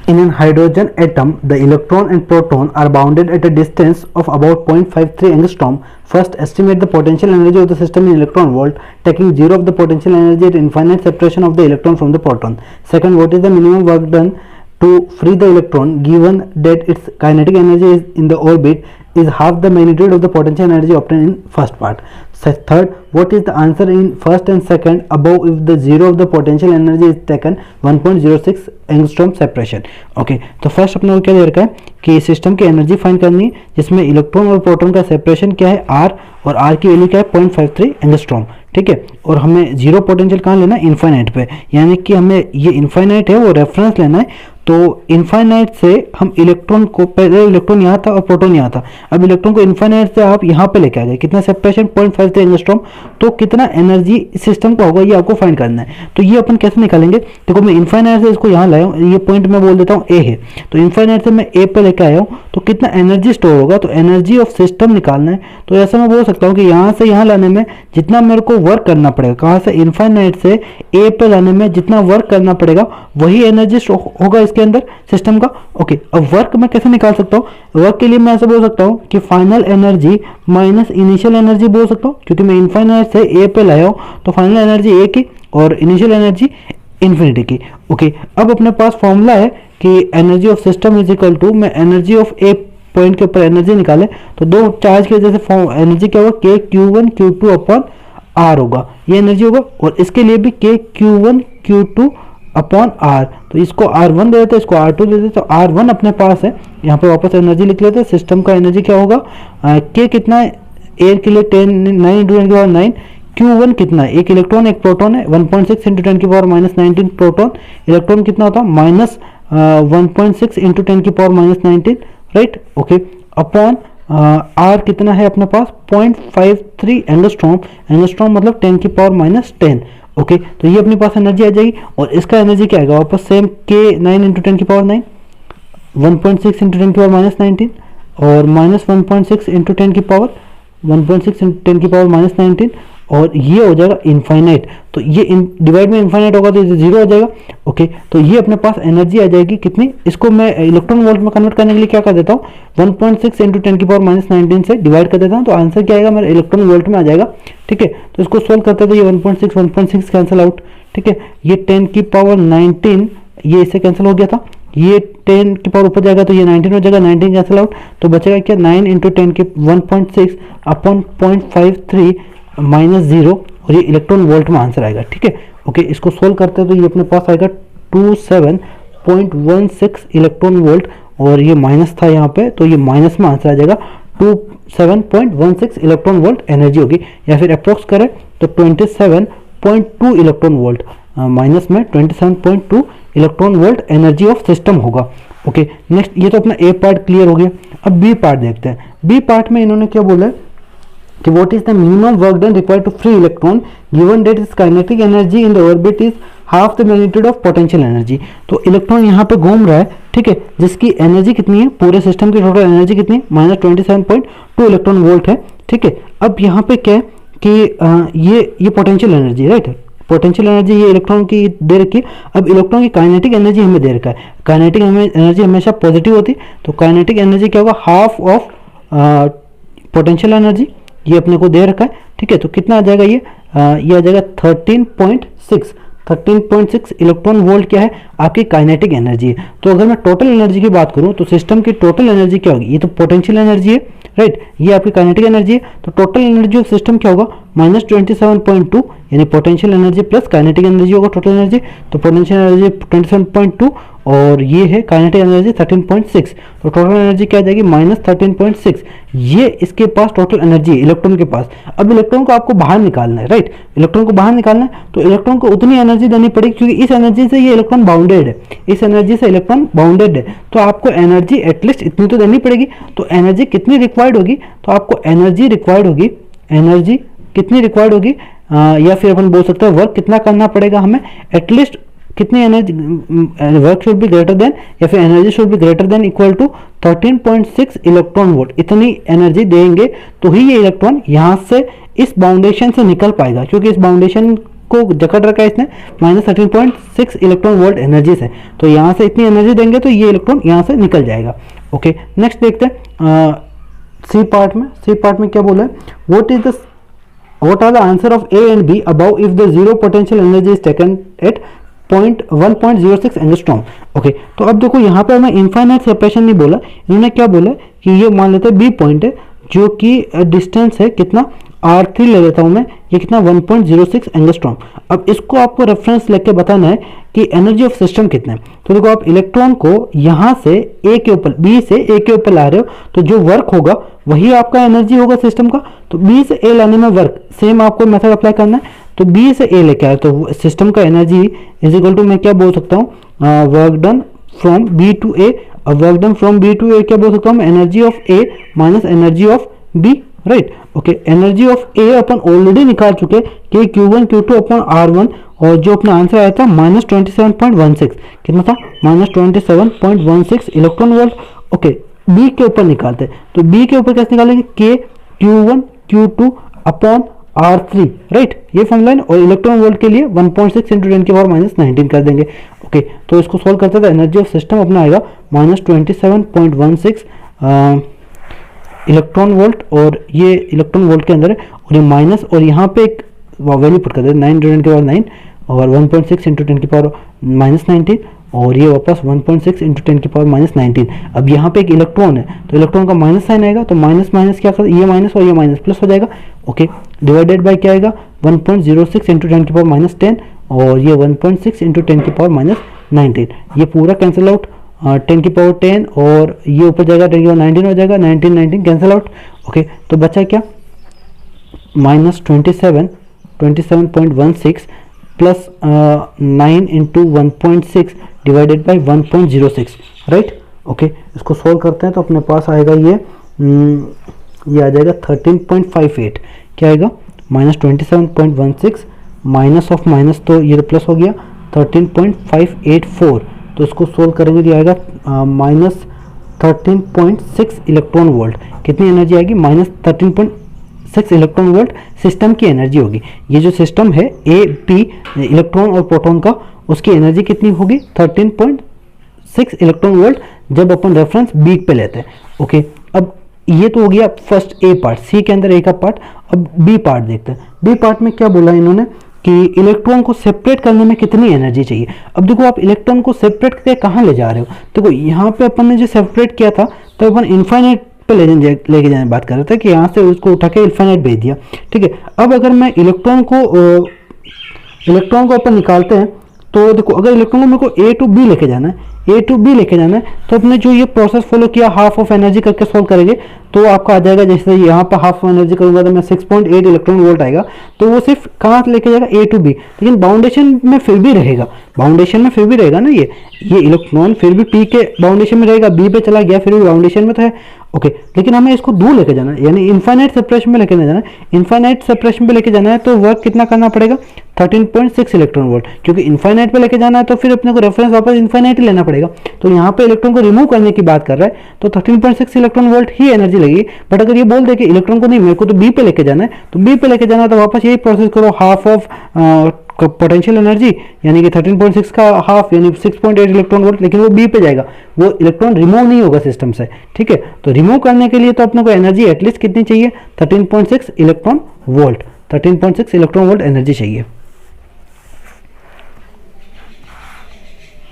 In a hydrogen atom, the electron and proton are bounded at a distance of about 0.53 angstrom. First, estimate the potential energy of the system in electron volt, taking zero of the potential energy at infinite separation of the electron from the proton. Second, what is the minimum work done to free the electron given that its kinetic energy is in the orbit is half the magnitude of the potential energy obtained in first part. Third, what is the answer in first and second above if the zero of the potential energy is taken 1.06 angstrom separation. Okay, तो first अपने को क्या दे रखा है कि system की energy find करनी है जिसमें इलेक्ट्रॉन और प्रोटॉन का सेपरेशन क्या है r और r की वैल्यू क्या है 0.53 एंगस्ट्रॉम. ठीक है, और हमें जीरो पोटेंशियल कहाँ लेना है, इनफाइनाइट पे, यानी कि हमें ये इनफाइनाइट है वो रेफरेंस लेना है. तो इनफाइनाइट से हम इलेक्ट्रॉन को, पहले इलेक्ट्रॉन यहाँ था और प्रोटॉन यहाँ था, अब इलेक्ट्रॉन को इनफाइनाइट से आप यहाँ पे लेके आ गए, कितना सेपरेशन 0.53 एंगस्ट्रॉम. तो कितना एनर्जी सिस्टम का होगा ये आपको फाइंड करना है. तो ये अपन कैसे निकालेंगे, देखो मैं इनफाइनाइट से इसको यहाँ लाया हूँ, ये पॉइंट मैं बोल देता हूँ ए है, तो इनफाइनाइट से मैं ए पे लेके आया हूँ, तो कितना एनर्जी स्टोर होगा, तो एनर्जी ऑफ सिस्टम निकालना है. तो ऐसा मैं बोल सकता हूँ कि यहाँ से यहाँ लाने में जितना मेरे को वर्क करना पड़ेगा, कहाँ से, इनफाइनाइट से ए पे लाने में जितना वर्क करना पड़ेगा वही एनर्जी होगा इसके अंदर सिस्टम का. ओके, अब वर्क मैं कैसे निकाल सकता हूँ, वर्क के लिए मैं ऐसे बोल सकता हूँ कि final energy minus initial energy बोल सकता हूँ, क्योंकि मैं इनफाइनाइट से ए पे लाया हूँ, तो फाइनल एनर्जी ए की और इनिशियल एनर्जी इन्फिनिटी की. ओके, अब अपने पास फॉर्मूला है कि energy of system is equal to, मैं एनर्जी ऑफ ए पॉइंट के ऊपर एनर्जी निकाले तो दो चार्ज की वजह से एनर्जी क्या होगा, के Q1 Q2 अपॉन आर होगा, ये एनर्जी होगा. और इसके लिए भी के Q1 Q2 अपॉन आर, तो इसको R1 दे देते, इसको R2 दे देते, तो R1 अपने पास है, यहाँ पे वापस एनर्जी लिख लेते हैं. सिस्टम का एनर्जी क्या होगा, के कितना है, एयर के लिए 10 9 × 10⁻⁹, Q1 कितना है, एक इलेक्ट्रॉन एक प्रोटॉन है, 1.6 × 10⁻⁻19 प्रोटॉन, इलेक्ट्रॉन कितना होता है minus 1.6 × 10⁻⁻19, right. Okay, upon R कितना है अपने पास 0.53 एंगस्ट्रॉम, एंगस्ट्रॉम मतलब 10⁻⁻10. ओके, तो ये अपने पास एनर्जी आ जाएगी. और इसका एनर्जी क्या आएगा वापस सेम, के 9 × 10⁻9, 1.6 × 10⁻⁻19 और माइनस 1.6 × 10⁻⁻19, और ये हो जाएगा इनफाइनाइट. तो ये डिवाइड में इनफाइनाइट होगा तो ये जीरो हो जाएगा. ओके, तो ये अपने पास एनर्जी आ जाएगी कितनी, इसको मैं इलेक्ट्रॉन वोल्ट में कन्वर्ट करने के लिए क्या कर देता हूँ, 1.6 × 10⁻⁻19 से डिवाइड कर देता हूँ, तो आंसर क्या आएगा मेरा इलेक्ट्रॉन वोल्ट में आ जाएगा. ठीक है, तो इसको सोल्व करते हैं तो ये 1.6 कैंसिल आउट. ठीक है, ये 10⁻19 ये इससे कैंसिल हो गया था, ये 10 की पावर ऊपर जाएगा तो ये 19 हो जाएगा, 19 कैंसिल आउट, तो बचेगा क्या 9 × 10 की 1.6 अपॉन 0.53 माइनस 0, और ये इलेक्ट्रॉन वोल्ट में आंसर आएगा. ठीक है, ओके, इसको सोल्व करते हैं तो ये अपने पास आएगा 27.16 इलेक्ट्रॉन वोल्ट, और ये माइनस था यहाँ पे, तो ये माइनस में आंसर आ जाएगा 27.16 इलेक्ट्रॉन वोल्ट एनर्जी होगी, या फिर अप्रोक्स करें तो 27.2 इलेक्ट्रॉन वोल्ट, माइनस में 27.2 electron volt energy of system होगा. ओके, नेक्स्ट, ये तो अपना ए पार्ट क्लियर हो गया. अब बी पार्ट देखते हैं. बी पार्ट में इन्होंने क्या बोला है कि what is the minimum work done required to free electron given that its kinetic energy in the orbit is half the magnitude of potential energy. तो इलेक्ट्रॉन यहाँ पे घूम रहा है, ठीक है, जिसकी एनर्जी कितनी है, पूरे सिस्टम की टोटल एनर्जी कितनी है, माइनस 27.2 इलेक्ट्रॉन वोल्ट है. ठीक है, अब यहाँ पे क्या है कि ये potential energy, right, potential energy ये इलेक्ट्रॉन की दे रखी है. अब इलेक्ट्रॉन की काइनेटिक एनर्जी हमें दे रखा है, काइनेटिक एनर्जी हमेशा पॉजिटिव होती है, तो काइनेटिक एनर्जी क्या होगा, हाफ ऑफ पोटेंशियल एनर्जी, ये अपने को दे रखा है. ठीक है, तो कितना आ जाएगा ये आ जाएगा 13.6 इलेक्ट्रॉन वोल्ट क्या है आपकी काइनेटिक एनर्जी है. तो अगर मैं टोटल एनर्जी की बात करूं तो सिस्टम की टोटल एनर्जी क्या होगी, ये तो पोटेंशियल एनर्जी है, राइट, ये आपकी काइनेटिक एनर्जी है, तो टोटल एनर्जी ऑफ सिस्टम क्या होगा माइनस 27.2, यानी potential energy plus kinetic energy होगा टोटल एनर्जी. तो पोटेंशियल एनर्जी 27.2 और ये है काइनेटिक एनर्जी 13.6, तो टोटल एनर्जी क्या आ जाएगी माइनस 13.6. ये इसके पास टोटल एनर्जी है इलेक्ट्रॉन के पास. अब इलेक्ट्रॉन को आपको बाहर निकालना है, राइट, इलेक्ट्रॉन को बाहर निकालना है, तो इलेक्ट्रॉन को उतनी एनर्जी देनी पड़ेगी क्योंकि इस एनर्जी से ये इलेक्ट्रॉन बाउंडेड है, इस एनर्जी से इलेक्ट्रॉन बाउंडेड है, तो आपको एनर्जी एटलीस्ट इतनी तो देनी पड़ेगी. तो एनर्जी कितनी रिक्वायर्ड होगी, तो आपको एनर्जी रिक्वायर्ड होगी, एनर्जी कितनी रिक्वायर्ड होगी, या फिर अपन बोल सकते हैं वर्क कितना करना पड़ेगा हमें, एटलीस्ट कितनी एनर्जी, work should be greater than या फिर energy should be greater than equal to 13.6 electron volt. इतनी एनर्जी देंगे तो ही ये इलेक्ट्रॉन यहाँ से इस बाउंडेशन से निकल पाएगा, क्योंकि इस बाउंडेशन को जकड़ रखा है इसने -13.6 इलेक्ट्रॉन वोल्ट एनर्जी से, तो यहाँ से इतनी एनर्जी देंगे तो ये इलेक्ट्रॉन यहाँ से निकल जाएगा। ओके, नेक्स्ट देखते हैं सी पार्ट में क्या बोला है, what are the answer of A and B above if the zero potential energy is taken at 1.06 angstrom. Okay, तो अब देखो यहाँ पे हमें इनफाइनाइट सेपरेशन नहीं बोला, इन्होंने क्या बोला कि ये मान लेते हैं बी पॉइंट है जो कि डिस्टेंस है कितना R3 ले लेता हूँ मैं, ये कितना 1.06 एंगस्ट्रॉम। अब इसको आपको रेफरेंस लेके बताना है कि एनर्जी ऑफ सिस्टम कितना है। तो देखो आप इलेक्ट्रॉन को यहाँ से ए के ऊपर, बी से ए के ऊपर ला रहे हो, तो जो वर्क होगा वही आपका एनर्जी होगा सिस्टम का। तो बी से ए लाने में वर्क सेम आपको मेथड अप्लाई करना है, तो बी से ए लेके आए तो सिस्टम का एनर्जी इज इक्वल टू, मैं क्या बोल सकता हूँ, work done from B to A. अब work done from B to A क्या बोल सकता हूँ, energy of A minus energy of B, right. Okay, energy of A अपन ऑलरेडी निकाल चुके कि Q1 Q2 अपॉन R1, और जो अपना आंसर आया था -27.16, कितना था, -27.16 इलेक्ट्रॉन वोल्ट। ओके, बी के ऊपर निकालते हैं, तो बी के ऊपर कैसे निकालेंगे, के Q1 Q2 upon R3, right, ये फॉर्मूला है। और इलेक्ट्रॉन वोल्ट के लिए 1.6 इंटू 10⁻⁻19 कर देंगे। ओके, तो इसको सोल्व करते हैं, एनर्जी ऑफ सिस्टम अपना आएगा -27.16 इलेक्ट्रॉन वोल्ट, और ये इलेक्ट्रॉन वोल्ट के अंदर है, और ये माइनस, और यहाँ पे एक वैल्यू पुट कर देते हैं 9 और 1.6 इंटू 10⁻⁻19, और ये वापस 1.6 इंटू 10⁻⁻19। अब यहाँ पे एक इलेक्ट्रॉन है, तो इलेक्ट्रॉन का माइनस साइन आएगा, तो माइनस माइनस क्या कर, ये माइनस और ये माइनस प्लस हो जाएगा। ओके, डिवाइडेड बाय क्या आएगा, 1.06 इंटू 10⁻10, और ये 1.6 इंटू 10⁻19, ये पूरा कैंसिल आउट, 10⁻10, और ये ऊपर जाएगा 10⁻19 हो जाएगा, 19 कैंसिल आउट। ओके, तो बचा क्या, -27.16 plus 9 into 1.6 divided by 1.06, right. Okay, इसको सोल्व करते हैं तो अपने पास आएगा ये आ जाएगा 13.58, क्या आएगा, -27.16 माइनस ऑफ माइनस, तो ये प्लस हो गया 13.584, तो इसको सोल्व करेंगे तो आएगा -13.6 इलेक्ट्रॉन वोल्ट। कितनी एनर्जी आएगी, -13.6 इलेक्ट्रॉन वोल्ट सिस्टम की एनर्जी होगी। ये जो सिस्टम है ए बी इलेक्ट्रॉन और प्रोटॉन का, उसकी एनर्जी कितनी होगी, 13.6 इलेक्ट्रॉन वोल्ट, जब अपन रेफरेंस बी पे लेते हैं। ओके, अब ये तो हो गया फर्स्ट ए पार्ट, सी के अंदर ए का पार्ट। अब बी पार्ट देखते हैं। बी पार्ट में क्या बोला इन्होंने कि इलेक्ट्रॉन को सेपरेट करने में कितनी एनर्जी चाहिए। अब देखो आप इलेक्ट्रॉन को सेपरेट करके कहाँ ले जा रहे हो, देखो यहाँ पे अपन ने जो सेपरेट किया था तो अपन इन्फाइनाइट पे लेके जाने बात कर रहे थे कि यहाँ से उसको उठा के इन्फाइनाइट भेज दिया, ठीक है। अब अगर मैं इलेक्ट्रॉन को अपन निकालते हैं, तो देखो अगर इलेक्ट्रॉन को मेरे को ए टू बी लेके जाना है, तो अपने जो ये प्रोसेस फॉलो किया, हाफ ऑफ एनर्जी करके सॉल्व करेंगे, तो आपका आ जाएगा, जैसे यहाँ पर हाफ ऑफ एनर्जी करूंगा तो मैं 6.8 इलेक्ट्रॉन वोल्ट आएगा, तो वो सिर्फ कहाँ लेके जाएगा, ए टू बी, लेकिन बाउंडेशन में फिर भी रहेगा, ना ये इलेक्ट्रॉन फिर भी पी के बाउंडेशन में रहेगा, बी पे चला गया फिर भी बाउंडेशन में तो है। ओके, लेकिन हमें इसको दूर लेके जाना है, यानी इनफाइनाइट सेपरेशन में लेके जाना है। इनफाइनाइट सेपरेशन पे लेके जाना है तो वर्क कितना करना पड़ेगा, 13.6 इलेक्ट्रॉन वोल्ट, क्योंकि इनफाइनाइट पे लेके जाना है तो फिर अपने को रेफरेंस वापस इनफाइनाइट ही लेना पड़ेगा। तो यहाँ पे इलेक्ट्रॉन को रिमूव करने की बात कर रहा है, तो 13.6 इलेक्ट्रॉन वोल्ट ही एनर्जी लगेगी। बट अगर ये बोल दे कि इलेक्ट्रॉन को नहीं, मेरे को तो बी पे लेके जाना है, तो बी पे लेके जाना है तो वापस यही प्रोसेस करो, हाफ ऑफ पोटेंशियल एनर्जी, यानी कि 13.6 का हाफ यानी 6.8 इलेक्ट्रॉन वोल्ट, लेकिन वो बी पे जाएगा, वो इलेक्ट्रॉन रिमूव नहीं होगा सिस्टम से, ठीक है। तो रिमूव करने के लिए तो अपने को एनर्जी एटलीस्ट कितनी चाहिए, 13.6 electron volt, 13.6 electron volt energy चाहिए।